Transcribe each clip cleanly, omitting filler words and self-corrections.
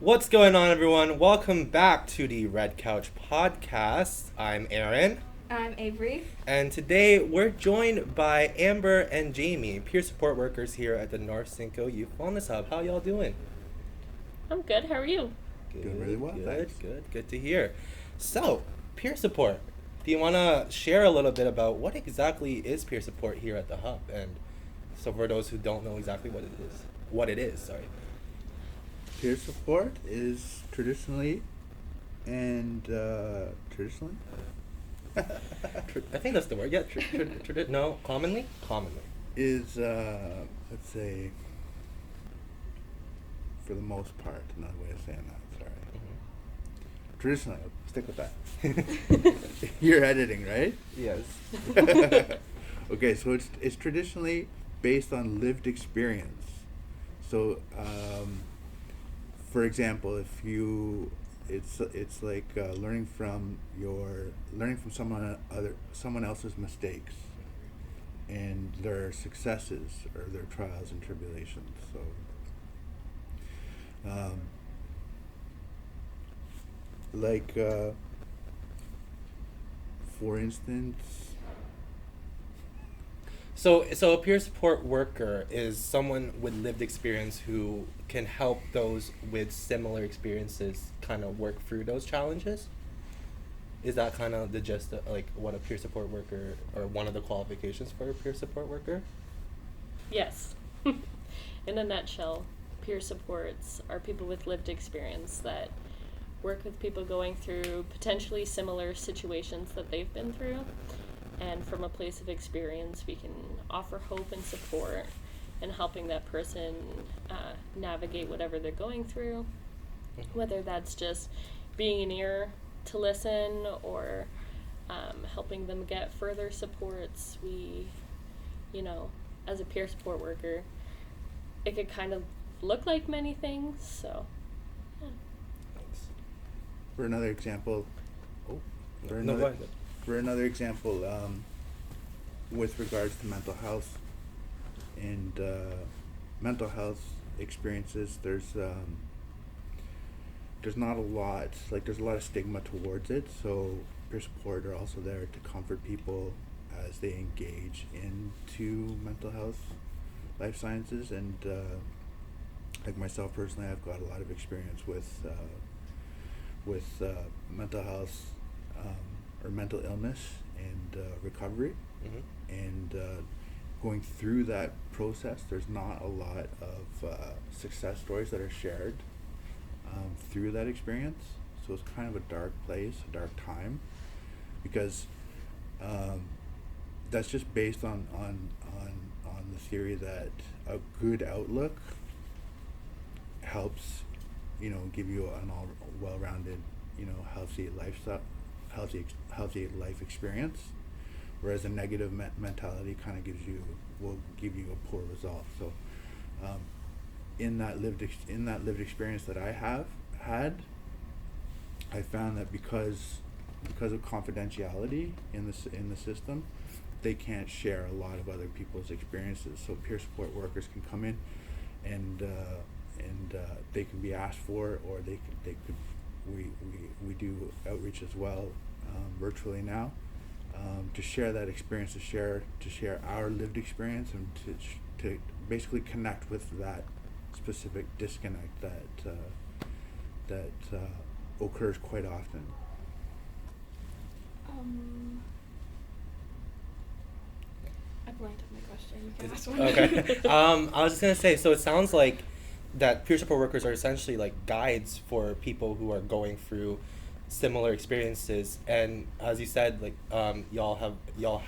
What's going on, everyone? Welcome back to the Red Couch Podcast. I'm Aaron. I'm Avery. And today we're joined by Amber and Jamie, peer support workers here at the North Simcoe Youth Wellness Hub. How y'all doing? I'm good. How are you? Doing really well, thanks. Good to hear. So, peer support. Do you want to share a little bit about what exactly is peer support here at the Hub? And so for those who don't know exactly what it is, sorry. Peer support is traditionally I think that's the word. Yeah, commonly. is let's say, for the most part, another way of saying that. Sorry. Mm-hmm. Traditionally, I'll stick with that. You're editing, right? Yes. Okay, so it's traditionally based on lived experience. So, for example, if you, it's like learning from someone else's mistakes and their successes or their trials and tribulations. So, for instance. So a peer support worker is someone with lived experience who can help those with similar experiences kind of work through those challenges? Is that kind of the gist of, like, what a peer support worker, or one of the qualifications for a peer support worker? Yes. In a nutshell, peer supports are people with lived experience that work with people going through potentially similar situations that they've been through. And from a place of experience, we can offer hope and support in helping that person navigate whatever they're going through, whether that's just being an ear to listen or helping them get further supports. We, as a peer support worker, it could kind of look like many things, so, yeah. Thanks. For another example, Go ahead. For another example, with regards to mental health and mental health experiences, there's not a lot, there's a lot of stigma towards it, so peer support are also there to comfort people as they engage into mental health, life sciences, and like myself personally, I've got a lot of experience with mental health or mental illness and recovery. Mm-hmm. And going through that process, there's not a lot of success stories that are shared through that experience. So it's kind of a dark place, a dark time, because that's just based on the theory that a good outlook helps, give you an all well-rounded, healthy lifestyle, healthy life experience, whereas a negative mentality kind of will give you a poor result. So, in that lived experience that I have had, I found that because of confidentiality in the system, they can't share a lot of other people's experiences. So peer support workers can come in, and they can be asked for, or they could. We do outreach as well, virtually now, to share that experience, to share our lived experience, and to basically connect with that specific disconnect that occurs quite often. I blanked on my question. You can ask one. Okay. I was just gonna say, so it sounds like that peer support workers are essentially like guides for people who are going through similar experiences, and as you said, like y'all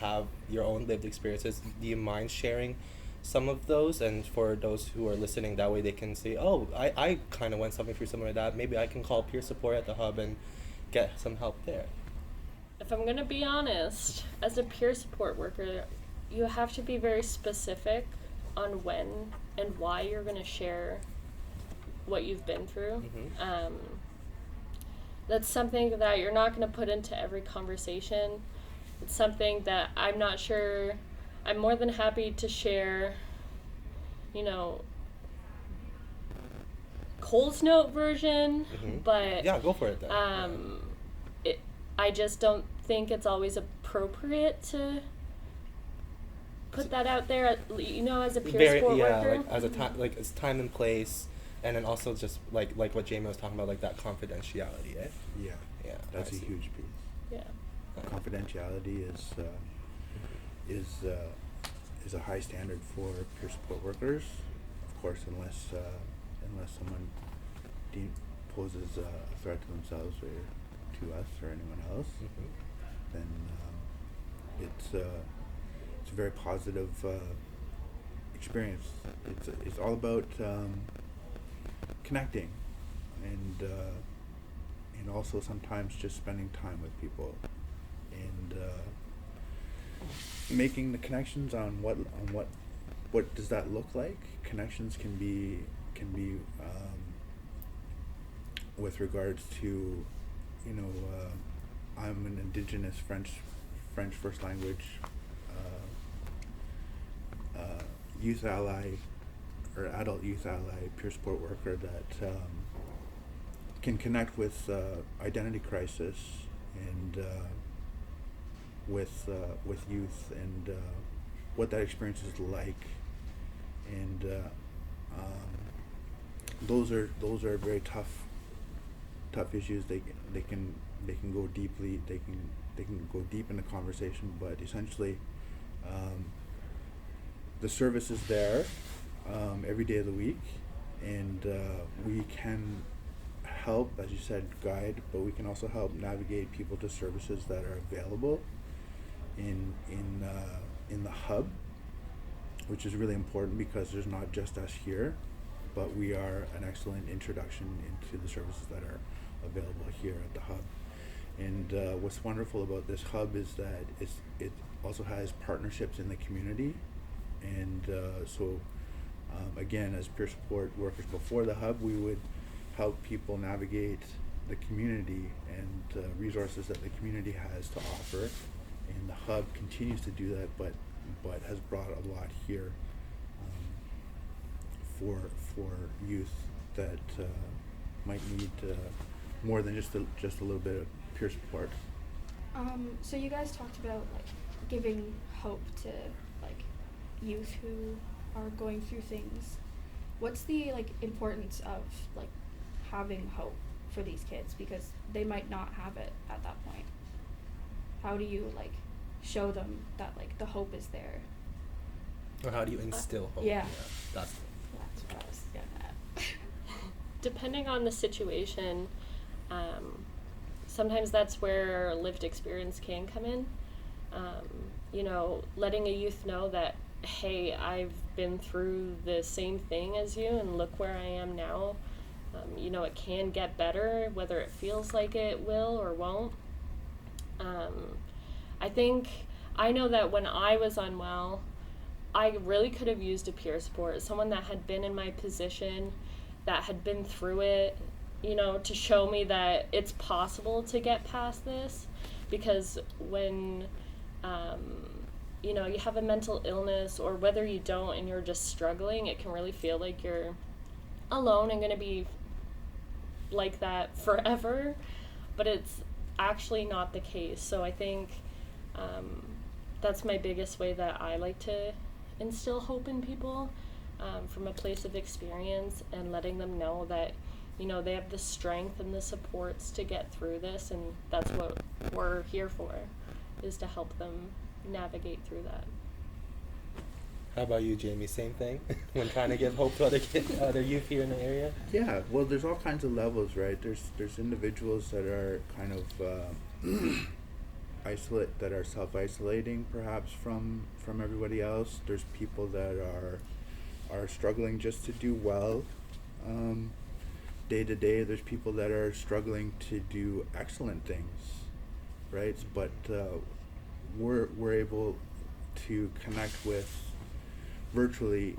have your own lived experiences. Do you mind sharing some of those? And for those who are listening, that way they can say, oh, I kind of went something through similar to that. Maybe I can call peer support at the Hub and get some help there. If I'm going to be honest, as a peer support worker, you have to be very specific on when and why you're going to share what you've been through. Mm-hmm. That's something that you're not going to put into every conversation, it's something that I'm not sure. I'm more than happy to share, you know, Cole's Note version, but Yeah, go for it then. I just don't think it's always appropriate to put that out there, you know, as a peer support worker. Like as a time, like it's time and place, and then also just like what Jamie was talking about, like that confidentiality, eh? Yeah. Yeah, That's I a see. huge piece. Yeah. Confidentiality is a high standard for peer support workers. Of course, unless someone poses a threat to themselves or to us or anyone else, then it's a very positive experience. It's all about connecting and also sometimes just spending time with people and making the connections on what does that look like. Connections can be with regards to, you know, I'm an Indigenous French first language youth ally or adult youth ally peer support worker that can connect with identity crisis and with youth and what that experience is like, and those are very tough issues. They can go deeply. They can go deep in the conversation, but essentially, the service is there every day of the week, and we can help, as you said, guide, but we can also help navigate people to services that are available in the hub, which is really important because there's not just us here, but we are an excellent introduction into the services that are available here at the hub. And what's wonderful about this hub is that it also has partnerships in the community, and so again, as peer support workers before the hub, we would help people navigate the community and resources that the community has to offer, and the hub continues to do that, but has brought a lot here for youth that might need more than just a little bit of peer support. So you guys talked about like giving hope to like youth who are going through things. What's the like importance of like having hope for these kids, because they might not have it at that point? How do you like show them that like the hope is there? Or how do you instill hope? Yeah. That's what I was getting at. Depending on the situation, sometimes that's where lived experience can come in. You know, letting a youth know that, hey, I've been through the same thing as you and look where I am now. You know, it can get better, whether it feels like it will or won't. I know that when I was unwell, I really could have used a peer support, someone that had been in my position, that had been through it, you know, to show me that it's possible to get past this. Because when, you know, you have a mental illness, or whether you don't and you're just struggling, it can really feel like you're alone and going to be like that forever. But it's actually not the case. So I think that's my biggest way that I like to instill hope in people, from a place of experience, and letting them know that, you know, they have the strength and the supports to get through this, and that's what we're here for, is to help them navigate through that. How about you, Jamie? Same thing when trying to give hope to other youth here in the area? Yeah, well, there's all kinds of levels, right? There's individuals that are kind of that are self-isolating perhaps from everybody else. There's people that are struggling just to do well day to day. There's people that are struggling to do excellent things, right? But we're able to connect with virtually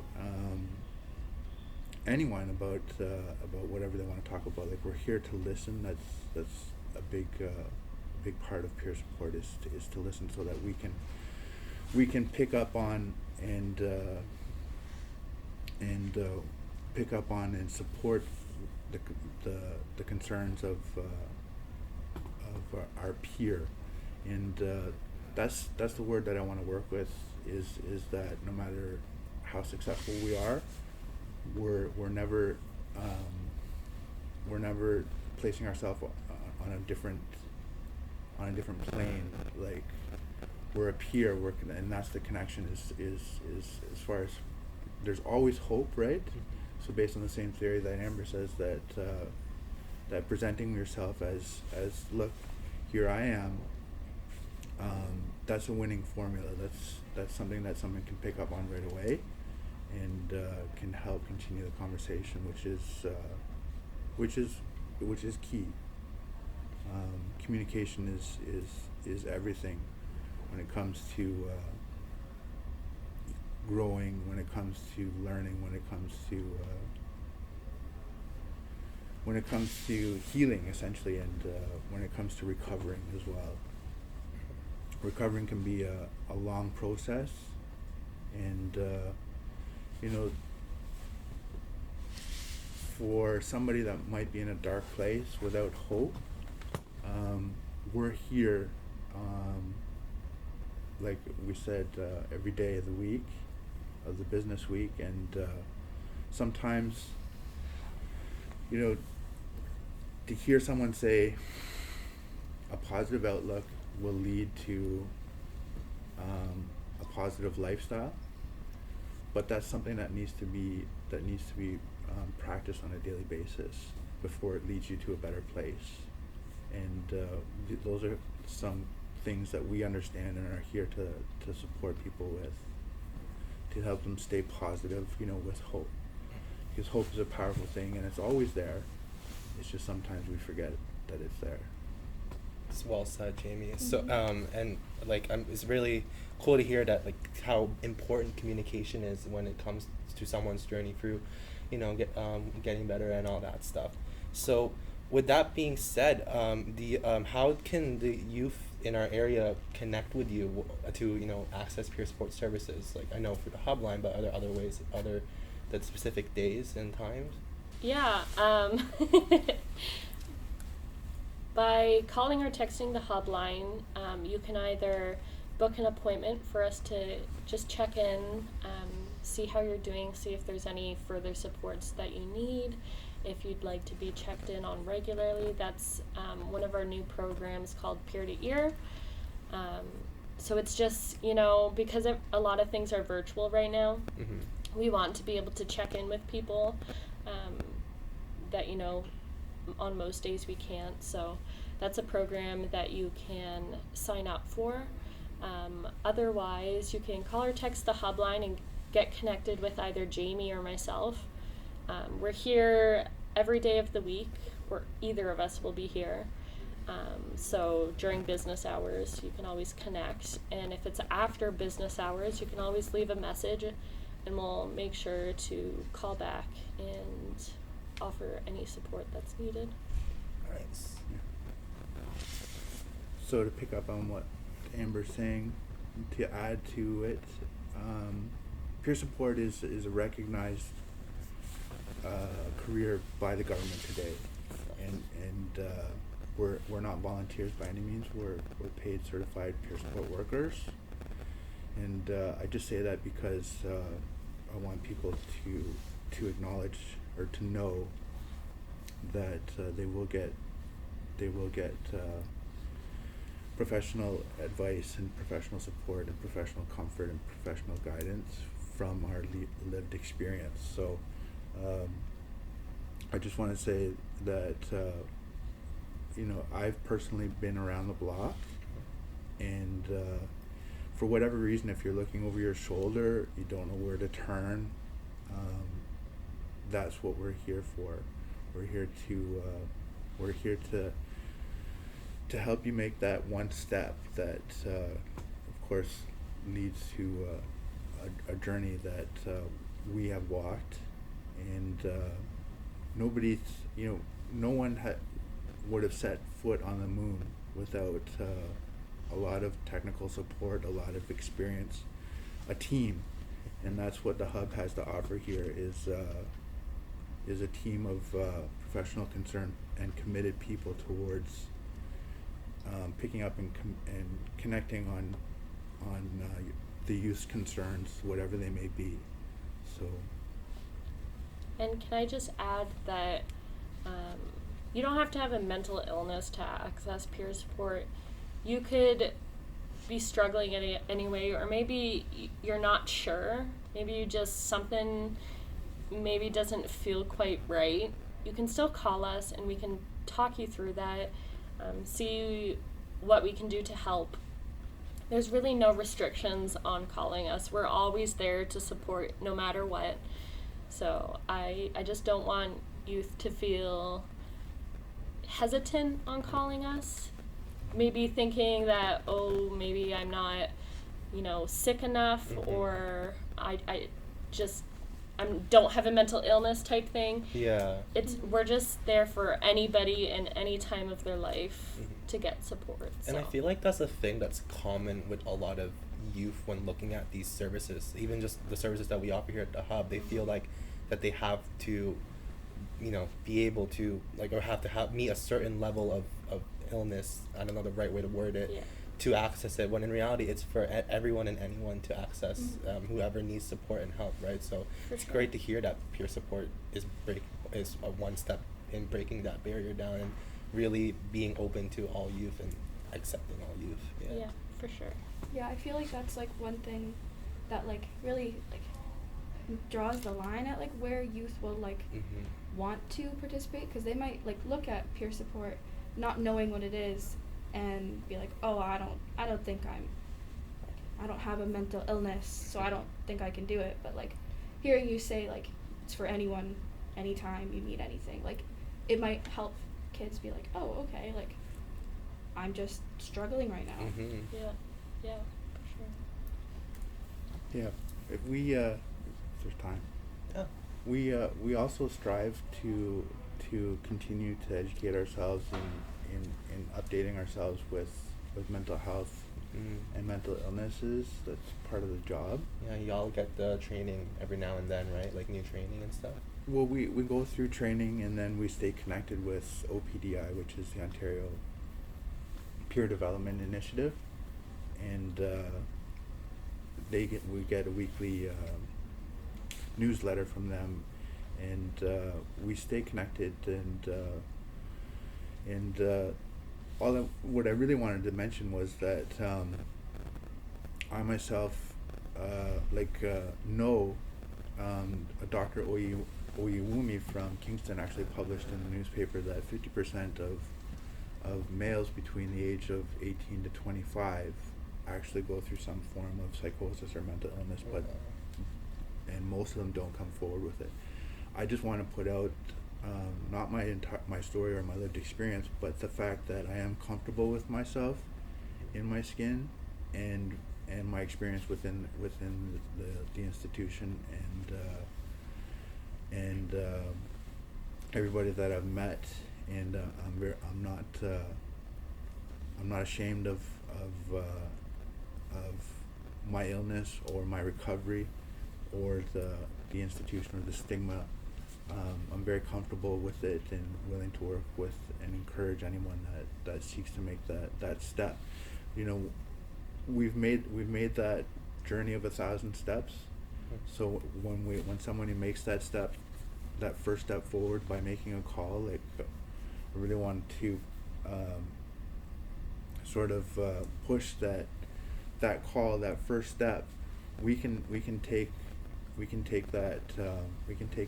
anyone about whatever they want to talk about. Like, we're here to listen. That's a big big part of peer support is to listen, so that we can pick up on and pick up on and support the concerns of our peer, and that's the word that I want to work with, is that no matter how successful we are, we're never placing ourselves on a different plane. Like, we're a peer, and that's the connection. Is as far as there's always hope, right? So based on the same theory that Amber says, that presenting yourself as look, here I am, that's a winning formula. That's something that someone can pick up on right away, and can help continue the conversation, which is key. Communication is everything when it comes to growing, when it comes to learning, when it comes to healing, essentially, and when it comes to recovering as well. Recovering can be a long process, and for somebody that might be in a dark place without hope, we're here, like we said, every day of the week, of the business week, and sometimes, to hear someone say a positive outlook will lead to a positive lifestyle, but that's something that needs to be practiced on a daily basis before it leads you to a better place. And those are some things that we understand and are here to support people with, to help them stay positive, with hope. Because hope is a powerful thing, and it's always there. It's just sometimes we forget that it's there. It's well said, Jamie. Mm-hmm. So, and it's really cool to hear that, like, how important communication is when it comes to someone's journey through, getting better and all that stuff. So, with that being said, how can the youth in our area connect with you to access peer support services? Like, I know for the Hubline, but are there other ways, that specific days and times? Yeah. By calling or texting the Hubline, you can either book an appointment for us to just check in, see how you're doing, see if there's any further supports that you need. If you'd like to be checked in on regularly, that's one of our new programs called Peer to Ear. So it's just, because a lot of things are virtual right now, Mm-hmm. we want to be able to check in with people that, on most days we can't. So that's a program that you can sign up for. Otherwise, you can call or text the Hubline and get connected with either Jamie or myself. We're here every day of the week, or either of us will be here. So during business hours, you can always connect. And if it's after business hours, you can always leave a message, and we'll make sure to call back and offer any support that's needed. Nice. So to pick up on what Amber's saying, to add to it, peer support is a recognized career by the government today, and we're not volunteers by any means. We're paid certified peer support workers, and I just say that because I want people to acknowledge or to know that they will get professional advice and professional support and professional comfort and professional guidance from our lived experience. So I just want to say that I've personally been around the block, and for whatever reason, if you're looking over your shoulder, you don't know where to turn, that's what we're here for. We're here to help you make that one step that of course leads to a journey that we have walked, and no one would have set foot on the moon without a lot of technical support, a lot of experience, a team, and that's what the hub has to offer here is a team of professional, concerned, and committed people towards picking up and connecting on the youth's concerns, whatever they may be. So. And can I just add that you don't have to have a mental illness to access peer support. You could be struggling anyway, or maybe you're not sure. Maybe you just, something maybe doesn't feel quite right. You can still call us and we can talk you through that, see what we can do to help. There's really no restrictions on calling us. We're always there to support no matter what. So I just don't want youth to feel hesitant on calling us. Maybe thinking that, oh, maybe I'm not, sick enough, Mm-hmm. or I don't have a mental illness type thing. Yeah. We're just there for anybody in any time of their life Mhm. to get support. And I so. feel like that's a thing that's common with a lot of youth when looking at these services, even just the services that we offer here at the hub. They feel like that they have to, be able to, or have to meet a certain level of illness, I don't know the right way to word it, Yeah. to access it, when in reality it's for everyone and anyone to access, Mhm. whoever needs support and help, right? So For it's sure. great to hear that peer support is a one step in breaking that barrier down and really being open to all youth and accepting all youth. Yeah, for sure. Yeah, I feel like that's like one thing that like really like draws the line at like where youth will like Mm-hmm. want to participate, because they might like look at peer support not knowing what it is and be like, oh, I don't think I don't have a mental illness, so I don't think I can do it. But like hearing you say like it's for anyone, anytime you need anything, like it might help kids be like, oh, okay, like I'm just struggling right now. Mm-hmm. Yeah, for sure. Yeah, if there's time. Yeah. We also strive to continue to educate ourselves in updating ourselves with mental health Mm-hmm. and mental illnesses. That's part of the job. Yeah, y'all get the training every now and then, right? Like new training and stuff. Well, we go through training and then we stay connected with OPDI, which is the Ontario Peer Development Initiative, and we get a weekly newsletter from them, and we stay connected, and what I really wanted to mention was that I myself know Dr. Oyewumi from Kingston actually published in the newspaper that 50% of males between the age of 18 to 25 actually go through some form of psychosis or mental illness, but and most of them don't come forward with it. I just want to put out not my story or my lived experience, but the fact that I am comfortable with myself in my skin and my experience within the institution, and everybody that I've met, and I'm not ashamed of my illness or my recovery or the institution or the stigma. I'm very comfortable with it and willing to work with and encourage anyone that seeks to make that step. We've made that journey of 1,000 steps. So when somebody makes that first step forward by making a call, I really want to sort of push that call, that first step. We can take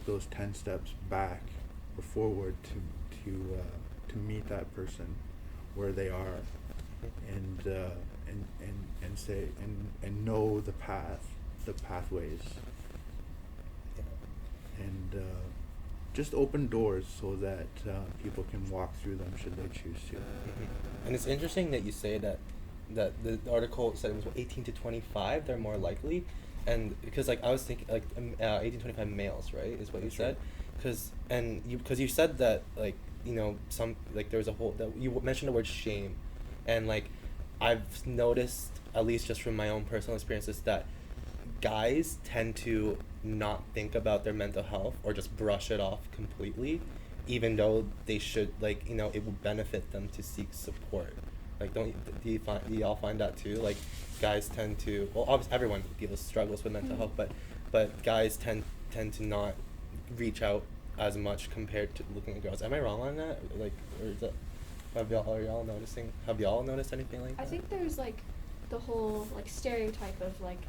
those 10 steps back or forward to meet that person where they are, and say and know the pathways, and just open doors so that people can walk through them should they choose to. Mm-hmm. And it's interesting that you say that the article said it was 18 to 25 they're more likely, and because I was thinking 18 to 25 males, right, is what That's you said, right. because you said that some there was a whole that you mentioned the word shame, And like I've noticed, at least just from my own personal experiences, that guys tend to not think about their mental health or just brush it off completely, even though they should, like, you know, it would benefit them to seek support. Like, do y'all find that too? Like, guys tend to, well, obviously everyone struggles with mental health, but guys tend to not reach out as much compared to looking at girls. Am I wrong on that? Like, or is that, have y'all noticed anything like that? I think there's like the whole like stereotype of like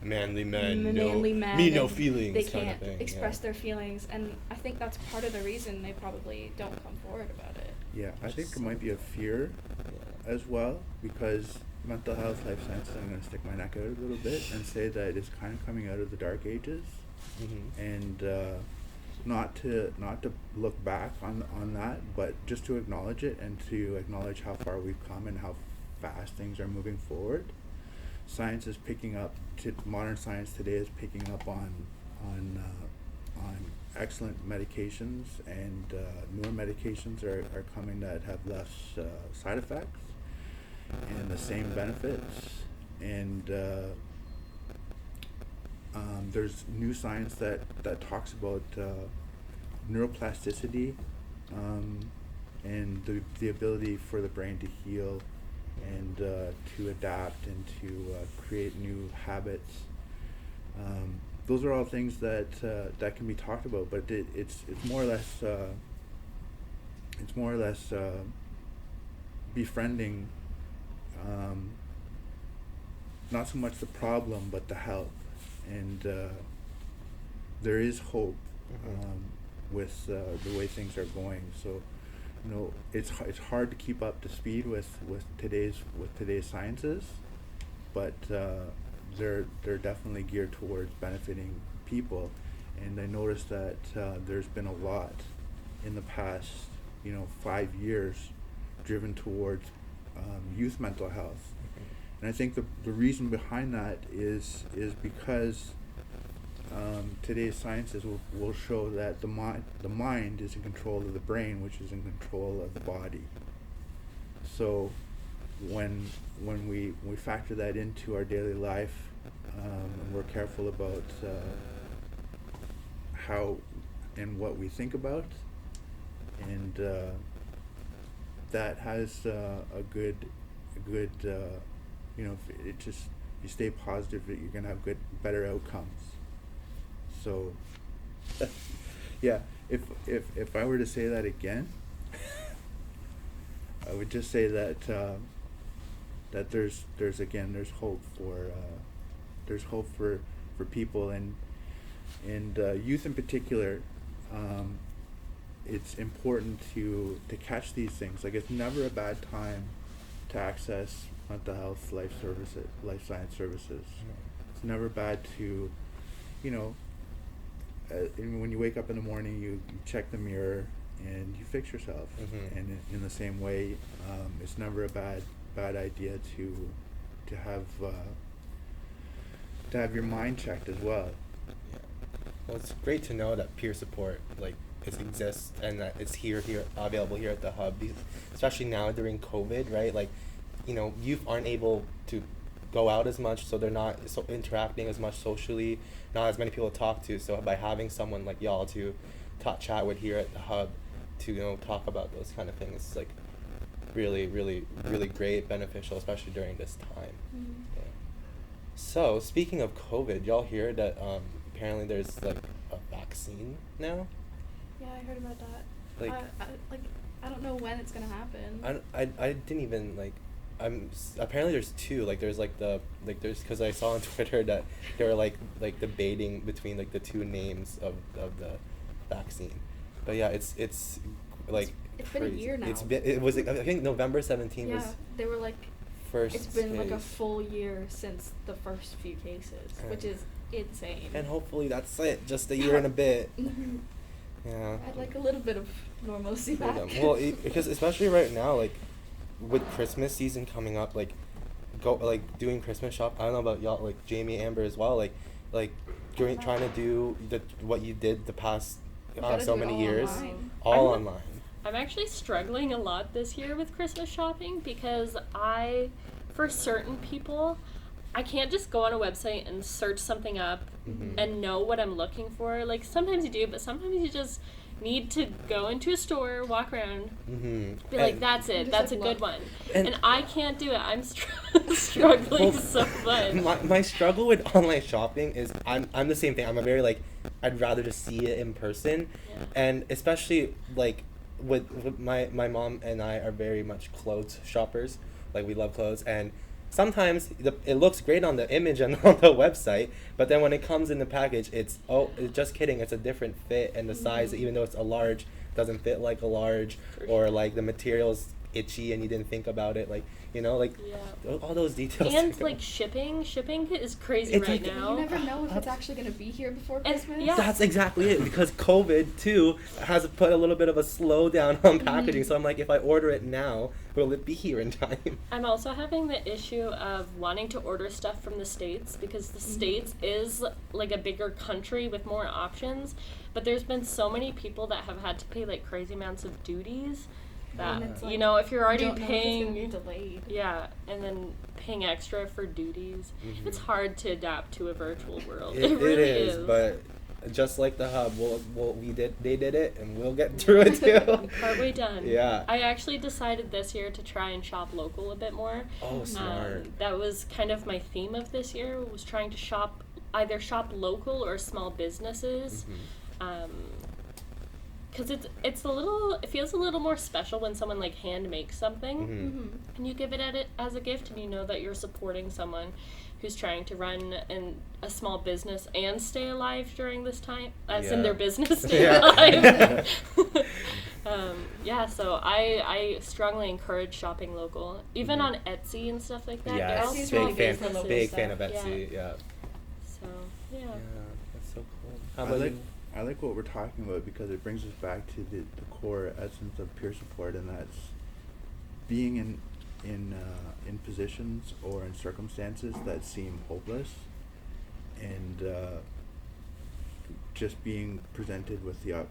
manly men, manly men, me no and feelings they kind can't of thing. express yeah. their feelings, and I think that's part of the reason they probably don't come forward about it. Yeah, I think there might be a fear as well, because mental health, life sciences, I'm going to stick my neck out a little bit and say that it's kind of coming out of the dark ages, and not to look back on that, but just to acknowledge it and to acknowledge how far we've come and how fast things are moving forward. Science is picking up. Modern science today is picking up on excellent medications, and newer medications are coming that have less side effects and the same benefits. And there's new science that talks about neuroplasticity and the ability for the brain to heal and to adapt and to create new habits. Those are all things that can be talked about, but it's more or less befriending not so much the problem but the help, and there is hope with the way things are going. So, you know, it's hard to keep up to speed with today's sciences, but they're definitely geared towards benefiting people. And I noticed that there's been a lot in the past, 5 years, driven towards youth mental health. And I think the reason behind that is because today's sciences will show that the mind is in control of the brain, which is in control of the body. So when we factor that into our daily life, and we're careful about how and what we think about, and that has a good if you stay positive, you're gonna have better outcomes. So yeah, if I were to say that again, I would just say that there's hope for people, and youth in particular. It's important to catch these things. Like, it's never a bad time to access mental health, life science services. It's never bad to, when you wake up in the morning, you check the mirror and you fix yourself. And in the same way, it's never a bad idea to have your mind checked as well. Yeah. Well, it's great to know that peer support it exists, and that it's here available here at the hub, especially now during COVID, right? Like, youth aren't able to go out as much, so they're not interacting as much socially, not as many people to talk to. So by having someone like y'all to chat with here at the hub to talk about those kind of things, like really, really, really great, beneficial, especially during this time. Yeah. So speaking of COVID, y'all hear that apparently there's a vaccine now? Yeah, I heard about that. Like, I don't know when it's gonna happen. I didn't even apparently there's two. There's because I saw on Twitter that they were debating between the two names of the vaccine. But yeah, it's been a year now. It was I think November 17th yeah, was they were first it's been case. a full year since the first few cases, which is insane. And hopefully that's it, just a year and a bit. Yeah. I'd like a little bit of normalcy back. Well, because especially right now, with Christmas season coming up, doing Christmas shop. I don't know about y'all, Jamie, Amber as well. Trying to do what you did the past so many years, online. all online. I'm actually struggling a lot this year with Christmas shopping because for certain people, I can't just go on a website and search something up and know what I'm looking for. Like, sometimes you do, but sometimes you just need to go into a store, walk around, be like, that's it, that's a good one. And I can't do it. I'm struggling so much. My struggle with online shopping is I'm the same thing. I'm a very, like, I'd rather just see it in person. Yeah. And especially, like, with my mom and I are very much clothes shoppers. Like, we love clothes, and sometimes it looks great on the image and on the website, but then when it comes in the package, it's just kidding, it's a different fit, and the size, even though it's a large, doesn't fit like a large, or like the material's itchy and you didn't think about it, like, you know, like, all those details. And like shipping is crazy right now. You never know if it's actually going to be here before Christmas. Yeah. That's exactly it, because COVID too has put a little bit of a slowdown on packaging. So I'm like, if I order it now, will it be here in time? I'm also having the issue of wanting to order stuff from the States, because the States is like a bigger country with more options, but there's been so many people that have had to pay like crazy amounts of duties that, like, you know, if you're already don't know if it's paying, gonna be delayed. yeah, and then paying extra for duties, it's hard to adapt to a virtual world. It really is, but just like the hub, they did it, and we'll get through it too. Partway done. Yeah. I actually decided this year to try and shop local a bit more. Oh, smart. That was kind of my theme of this year, was trying to either shop local or small businesses. Because it feels a little more special when someone like hand makes something and you give it as a gift, and you know that you're supporting someone who's trying to run a small business and stay alive during this time, as in their business stay alive. So I strongly encourage shopping local, even on Etsy and stuff like that. Yeah, They're all small businesses. big fan of Etsy. Yeah. So Yeah, that's so cool. How about you? I like what we're talking about, because it brings us back to the core essence of peer support, and that's being in positions or in circumstances that seem hopeless, and just being presented with the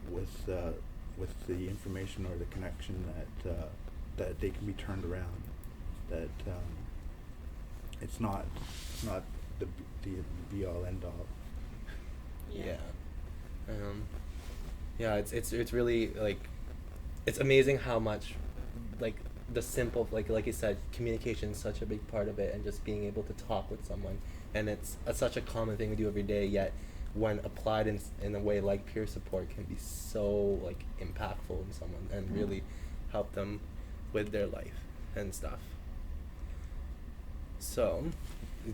information or the connection that they can be turned around, that it's not the be all end all. It's really, like, it's amazing how much, like, the simple, like you said, communication is such a big part of it, and just being able to talk with someone, and it's such a common thing we do every day, yet when applied in a way like peer support can be so, like, impactful in someone and really help them with their life and stuff. So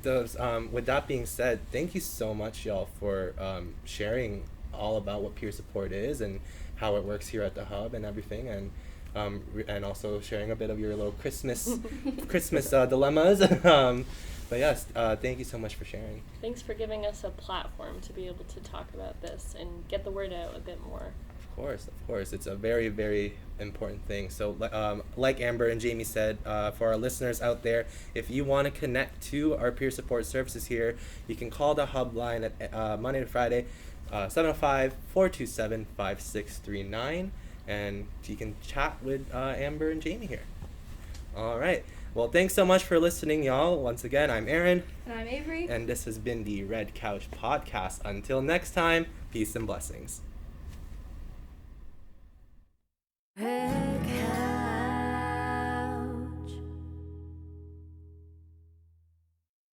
with that being said, thank you so much, y'all, for sharing all about what peer support is and how it works here at the hub and everything, and also sharing a bit of your little Christmas dilemmas. But yes, thank you so much for sharing. Thanks for giving us a platform to be able to talk about this and get the word out a bit more. Of course. It's a very, very important thing. So, like Amber and Jamie said, for our listeners out there, if you want to connect to our peer support services here, you can call the hub line at Monday to Friday, 705-427-5639, and you can chat with Amber and Jamie here. All right. Well, thanks so much for listening, y'all. Once again, I'm Aaron. And I'm Avery. And this has been the Red Couch Podcast. Until next time, peace and blessings. Hey.